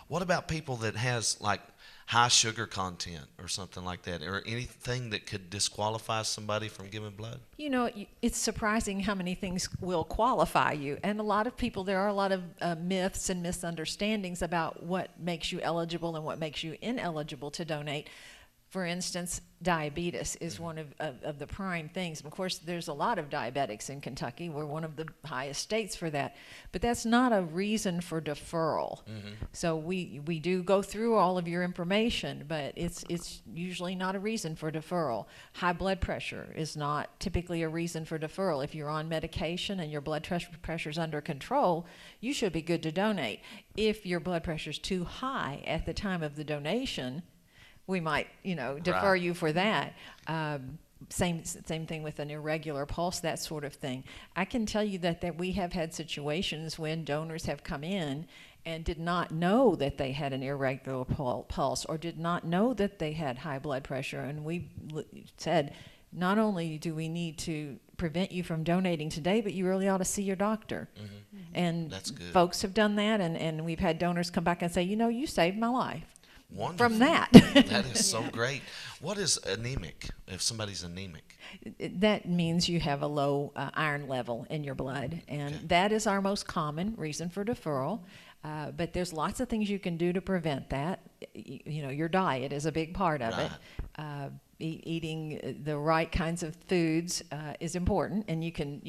What about people that has like high sugar content or something like that, or anything that could disqualify somebody from giving blood? You know, it's surprising how many things will qualify you. And a lot of people, there are a lot of myths and misunderstandings about what makes you eligible and what makes you ineligible to donate. For instance, diabetes is one of the prime things. Of course, there's a lot of diabetics in Kentucky. We're one of the highest states for that. But that's not a reason for deferral. So we do go through all of your information, but it's usually not a reason for deferral. High blood pressure is not typically a reason for deferral. If you're on medication and your blood pressure is under control, you should be good to donate. If your blood pressure is too high at the time of the donation, we might, defer you for that. Same thing with an irregular pulse, that sort of thing. I can tell you that we have had situations when donors have come in and did not know that they had an irregular pulse or did not know that they had high blood pressure. And we said, not only do we need to prevent you from donating today, but you really ought to see your doctor. And That's good. folks have done that, and we've had donors come back and say, you saved my life. Wonderful. From that. That is so great. What is anemic, if somebody's anemic? That means you have a low iron level in your blood, and that is our most common reason for deferral. But there's lots of things you can do to prevent that. Your diet is a big part of it. Eating the right kinds of foods is important, and you can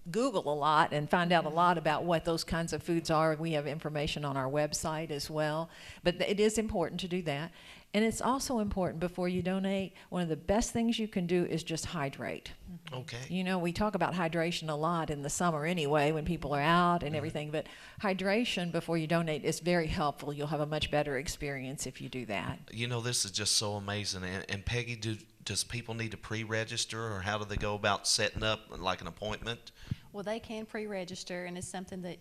Google a lot and find out a lot about what those kinds of foods are. We have information on our website as well, but it is important to do that. And it's also important before you donate, one of the best things you can do is just hydrate. Okay. We talk about hydration a lot in the summer anyway when people are out and everything, but hydration before you donate is very helpful. You'll have a much better experience if you do that. This is just so amazing. And Peggy, does people need to pre-register, or how do they go about setting up like an appointment? Well, they can pre-register, and it's something that,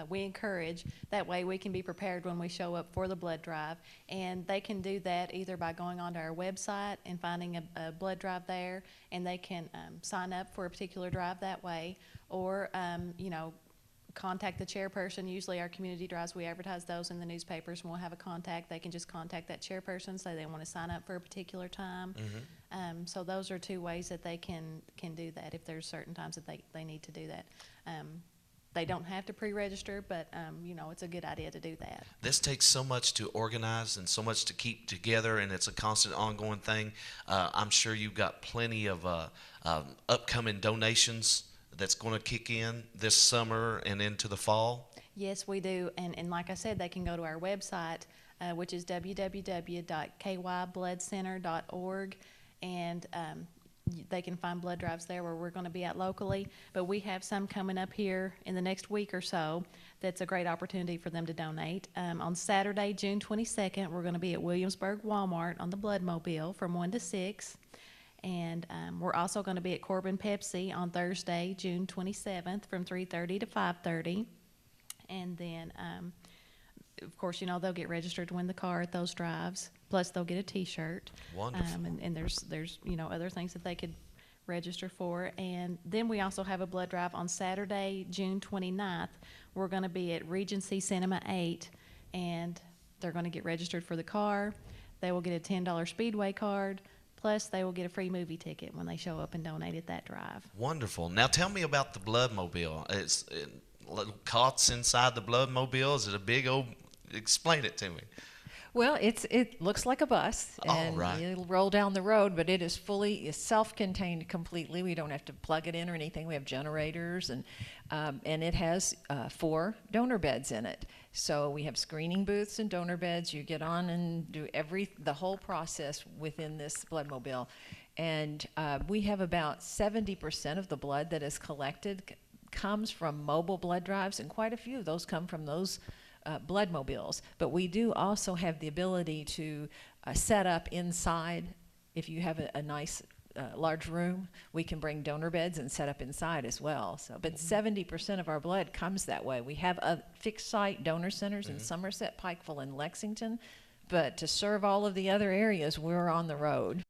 we encourage. That way we can be prepared when we show up for the blood drive. And they can do that either by going onto our website and finding a blood drive there, and they can sign up for a particular drive that way, or, contact the chairperson. Usually our community drives, we advertise those in the newspapers, and we'll have a contact. They can just contact that chairperson, say they want to sign up for a particular time. So those are two ways that they can do that if there's certain times that they need to do that. They don't have to pre-register, but it's a good idea to do that. This takes so much to organize and so much to keep together, and it's a constant ongoing thing. I'm sure you've got plenty of upcoming donations that's going to kick in this summer and into the fall. Yes, we do. And like I said, they can go to our website, which is www.kybloodcenter.org, and they can find blood drives there where we're going to be at locally. But we have some coming up here in the next week or so that's a great opportunity for them to donate. On Saturday, June 22nd, we're going to be at Williamsburg Walmart on the Blood Mobile from 1 to 6. And we're also going to be at Corbin Pepsi on Thursday, June 27th from 3:30 to 5:30. And then, of course, they'll get registered to win the car at those drives. Plus, they'll get a T-shirt. Wonderful. And there's other things that they could register for. And then we also have a blood drive on Saturday, June 29th. We're going to be at Regency Cinema 8, and they're going to get registered for the car. They will get a $10 Speedway card. Plus, they will get a free movie ticket when they show up and donate at that drive. Wonderful. Now, tell me about the Blood Mobile. It's little cots inside the Blood Mobile. Is it a big old? Explain it to me. Well, it looks like a bus, and right. It'll roll down the road, but it is fully self-contained completely. We don't have to plug it in or anything. We have generators, and it has 4 donor beds in it. So we have screening booths and donor beds. You get on and do the whole process within this blood mobile. And we have about 70% of the blood that is collected comes from mobile blood drives, and quite a few of those come from those blood mobiles. But we do also have the ability to set up inside. If you have a nice large room, we can bring donor beds and set up inside as well. So, but 70% of our blood comes that way. We have fixed site donor centers in Somerset, Pikeville, and Lexington, but to serve all of the other areas, we're on the road.